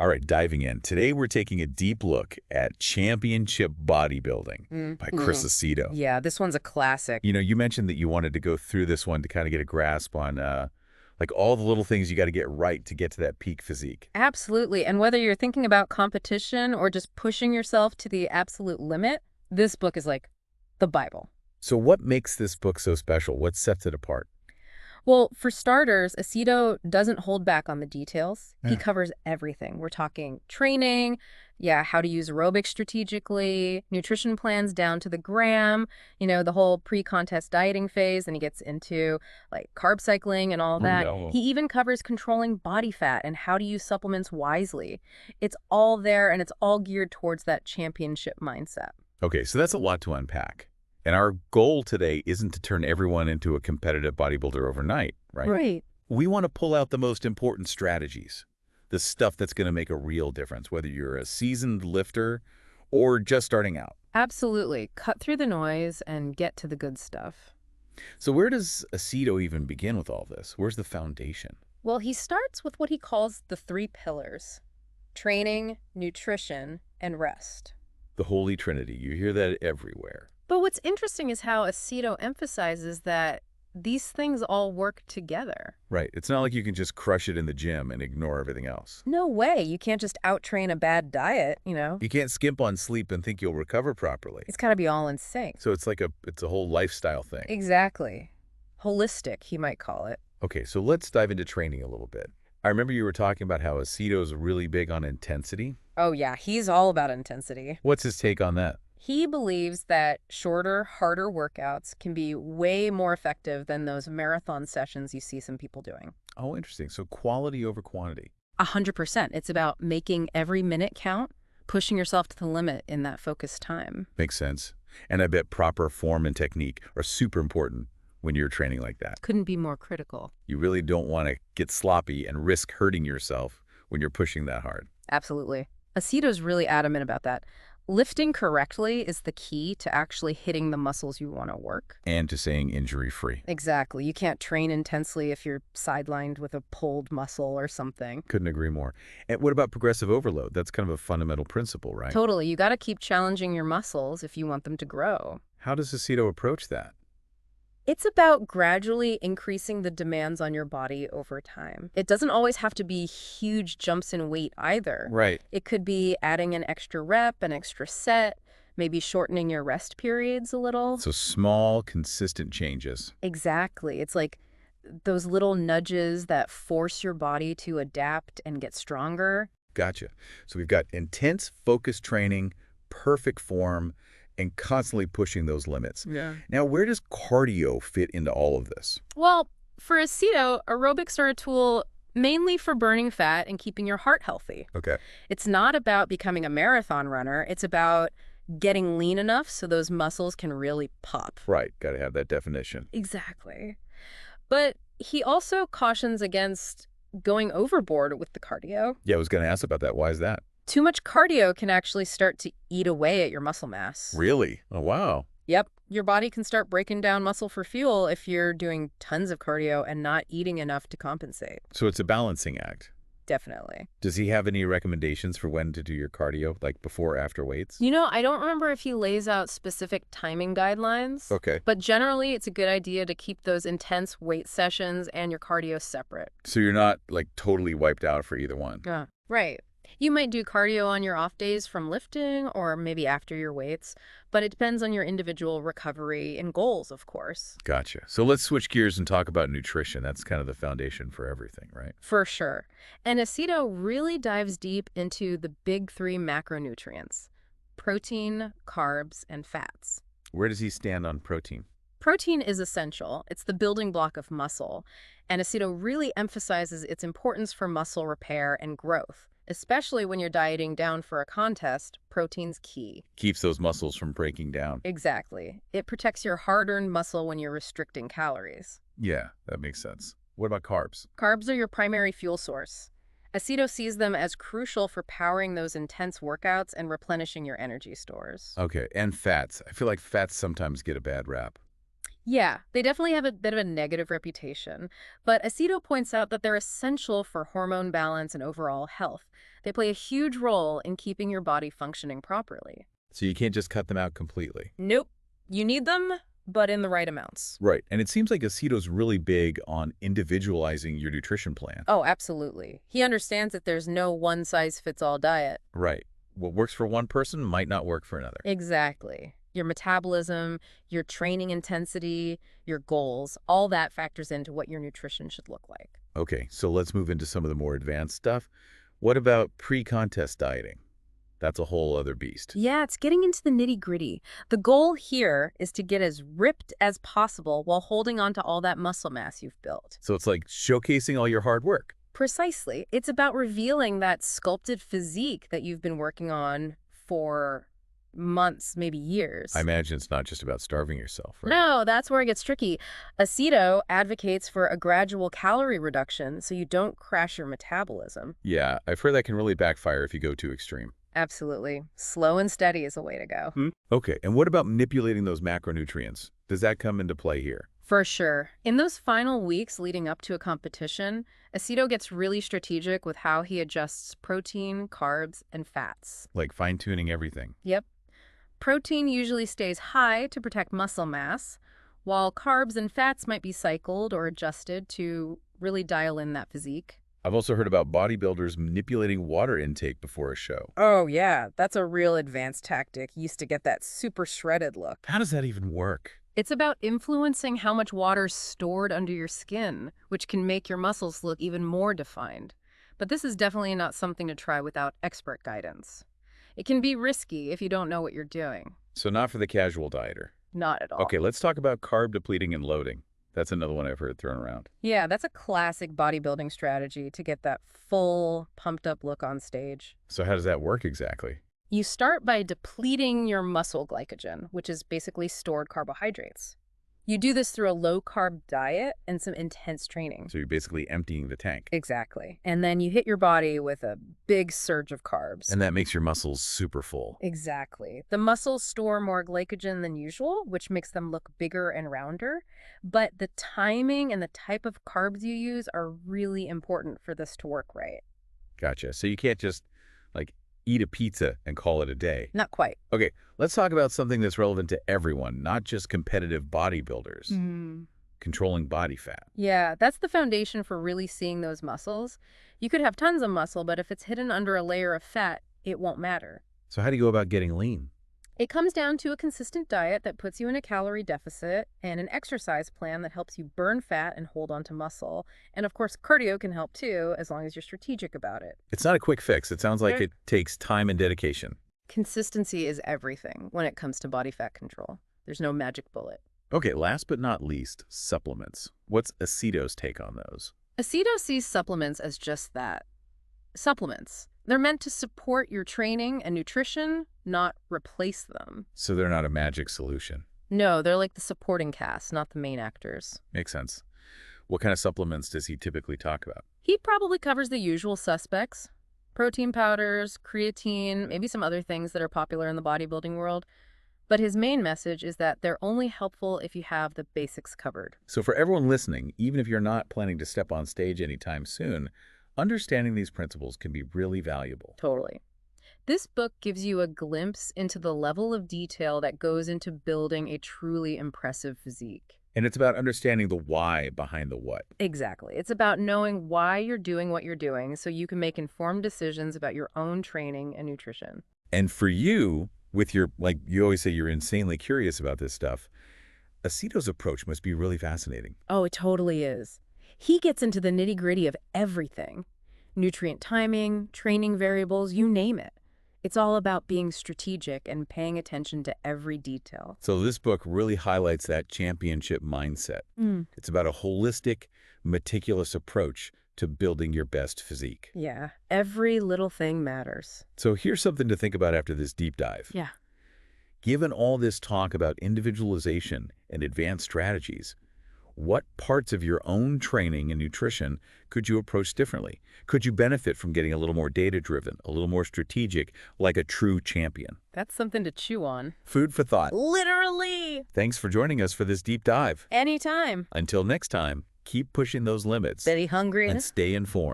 All right, diving in. Today we're taking a deep look at championship bodybuilding by Chris Aceto. Yeah, this one's a classic. You know, you mentioned that you wanted to go through this one to kind of get a grasp on like all the little things you got to get right to get to that peak physique. Absolutely. And whether you're thinking about competition or just pushing yourself to the absolute limit, this book is like the Bible. So what makes this book so special? What sets it apart? Well, for starters, Aceto doesn't hold back on the details. He Yeah. covers everything. We're talking training, how to use aerobics strategically, nutrition plans down to the gram, the whole pre-contest dieting phase, and he gets into like carb cycling and all that. No. He even covers controlling body fat and how to use supplements wisely. It's all there, and it's all geared towards that championship mindset. Okay, so that's a lot to unpack. And our goal today isn't to turn everyone into a competitive bodybuilder overnight, right? Right. We want to pull out the most important strategies, the stuff that's going to make a real difference, whether you're a seasoned lifter or just starting out. Absolutely. Cut through the noise and get to the good stuff. So where does Aceto even begin with all this? Where's the foundation? Well, he starts with what he calls the 3 pillars: training, nutrition, and rest. The Holy Trinity. You hear that everywhere. But what's interesting is how Aceto emphasizes that these things all work together. Right. It's not like you can just crush it in the gym and ignore everything else. No way. You can't just out-train a bad diet, You can't skimp on sleep and think you'll recover properly. It's got to be all in sync. So it's a whole lifestyle thing. Exactly. Holistic, he might call it. Okay, so let's dive into training a little bit. I remember you were talking about how Aceto's really big on intensity. Oh yeah, he's all about intensity. What's his take on that? He believes that shorter, harder workouts can be way more effective than those marathon sessions you see some people doing. Oh, interesting. So quality over quantity. 100%. It's about making every minute count, pushing yourself to the limit in that focused time. Makes sense. And I bet proper form and technique are super important when you're training like that. Couldn't be more critical. You really don't want to get sloppy and risk hurting yourself when you're pushing that hard. Absolutely. Aceto's really adamant about that. Lifting correctly is the key to actually hitting the muscles you want to work. And to staying injury-free. Exactly. You can't train intensely if you're sidelined with a pulled muscle or something. Couldn't agree more. And what about progressive overload? That's kind of a fundamental principle, right? Totally. You got to keep challenging your muscles if you want them to grow. How does Aceto approach that? It's about gradually increasing the demands on your body over time. It doesn't always have to be huge jumps in weight either. Right. It could be adding an extra rep, an extra set, maybe shortening your rest periods a little. So small, consistent changes. Exactly. It's like those little nudges that force your body to adapt and get stronger. Gotcha. So we've got intense, focused training, perfect form, and constantly pushing those limits. Yeah. Now, where does cardio fit into all of this? Well, for Aceto, aerobics are a tool mainly for burning fat and keeping your heart healthy. Okay. It's not about becoming a marathon runner. It's about getting lean enough so those muscles can really pop. Right. Got to have that definition. Exactly. But he also cautions against going overboard with the cardio. Yeah, I was going to ask about that. Why is that? Too much cardio can actually start to eat away at your muscle mass. Really? Oh, wow. Yep. Your body can start breaking down muscle for fuel if you're doing tons of cardio and not eating enough to compensate. So it's a balancing act. Definitely. Does he have any recommendations for when to do your cardio, like before or after weights? I don't remember if he lays out specific timing guidelines. Okay. But generally, it's a good idea to keep those intense weight sessions and your cardio separate. So you're not like totally wiped out for either one. Yeah. Right. You might do cardio on your off days from lifting or maybe after your weights, but it depends on your individual recovery and goals, of course. Gotcha. So let's switch gears and talk about nutrition. That's kind of the foundation for everything, right? For sure. And Aceto really dives deep into the big 3 macronutrients: protein, carbs, and fats. Where does he stand on protein? Protein is essential. It's the building block of muscle. And Aceto really emphasizes its importance for muscle repair and growth. Especially when you're dieting down for a contest, protein's key. Keeps those muscles from breaking down. Exactly. It protects your hard-earned muscle when you're restricting calories. Yeah, that makes sense. What about carbs? Carbs are your primary fuel source. Aceto sees them as crucial for powering those intense workouts and replenishing your energy stores. Okay, and fats. I feel like fats sometimes get a bad rap. Yeah, they definitely have a bit of a negative reputation, but Aceto points out that they're essential for hormone balance and overall health. They play a huge role in keeping your body functioning properly. So you can't just cut them out completely. Nope. You need them, but in the right amounts. Right. And it seems like Aceto's really big on individualizing your nutrition plan. Oh, absolutely. He understands that there's no one-size-fits-all diet. Right. What works for one person might not work for another. Exactly. Your metabolism, your training intensity, your goals, all that factors into what your nutrition should look like. Okay, so let's move into some of the more advanced stuff. What about pre-contest dieting? That's a whole other beast. Yeah, it's getting into the nitty-gritty. The goal here is to get as ripped as possible while holding on to all that muscle mass you've built. So it's like showcasing all your hard work. Precisely. It's about revealing that sculpted physique that you've been working on for months, maybe years. I imagine it's not just about starving yourself, right? No, that's where it gets tricky. Aceto advocates for a gradual calorie reduction so you don't crash your metabolism. Yeah, I've heard that can really backfire if you go too extreme. Absolutely. Slow and steady is the way to go. Okay, and what about manipulating those macronutrients? Does that come into play here? For sure. In those final weeks leading up to a competition, Aceto gets really strategic with how he adjusts protein, carbs, and fats. Like fine-tuning everything. Yep. Protein usually stays high to protect muscle mass, while carbs and fats might be cycled or adjusted to really dial in that physique. I've also heard about bodybuilders manipulating water intake before a show. Oh, yeah. That's a real advanced tactic. Used to get that super shredded look. How does that even work? It's about influencing how much water's stored under your skin, which can make your muscles look even more defined. But this is definitely not something to try without expert guidance. It can be risky if you don't know what you're doing. So not for the casual dieter. Not at all. Okay, let's talk about carb depleting and loading. That's another one I've heard thrown around. Yeah, that's a classic bodybuilding strategy to get that full, pumped-up look on stage. So how does that work exactly? You start by depleting your muscle glycogen, which is basically stored carbohydrates. You do this through a low-carb diet and some intense training. So you're basically emptying the tank. Exactly. And then you hit your body with a big surge of carbs. And that makes your muscles super full. Exactly. The muscles store more glycogen than usual, which makes them look bigger and rounder. But the timing and the type of carbs you use are really important for this to work right. Gotcha. So you can't just, like, eat a pizza and call it a day. Not quite. Okay, let's talk about something that's relevant to everyone, not just competitive bodybuilders. Controlling body fat. Yeah, that's the foundation for really seeing those muscles. You could have tons of muscle, but if it's hidden under a layer of fat, it won't matter. So how do you go about getting lean? It comes down to a consistent diet that puts you in a calorie deficit and an exercise plan that helps you burn fat and hold on to muscle. And of course, cardio can help too, as long as you're strategic about it. It's not a quick fix. It sounds like it takes time and dedication. Consistency is everything when it comes to body fat control. There's no magic bullet. Okay, last but not least, supplements. What's Aceto's take on those? Aceto sees supplements as just that. Supplements. They're meant to support your training and nutrition, not replace them. So they're not a magic solution. No, they're like the supporting cast, not the main actors. Makes sense. What kind of supplements does he typically talk about? He probably covers the usual suspects. Protein powders, creatine, maybe some other things that are popular in the bodybuilding world. But his main message is that they're only helpful if you have the basics covered. So for everyone listening, even if you're not planning to step on stage anytime soon, understanding these principles can be really valuable. Totally. This book gives you a glimpse into the level of detail that goes into building a truly impressive physique. And it's about understanding the why behind the what. Exactly. It's about knowing why you're doing what you're doing so you can make informed decisions about your own training and nutrition. And for you, with your, like you always say, you're insanely curious about this stuff, Aceto's approach must be really fascinating. Oh, it totally is. He gets into the nitty-gritty of everything. Nutrient timing, training variables, you name it. It's all about being strategic and paying attention to every detail. So this book really highlights that championship mindset. It's about a holistic, meticulous approach to building your best physique. Yeah, every little thing matters. So here's something to think about after this deep dive. Yeah. Given all this talk about individualization and advanced strategies, What parts of your own training and nutrition could you approach differently? Could you benefit from getting a little more data-driven, a little more strategic, like a true champion? That's something to chew on. Food for thought. Literally! Thanks for joining us for this deep dive. Anytime. Until next time, keep pushing those limits Very hungry. and stay informed.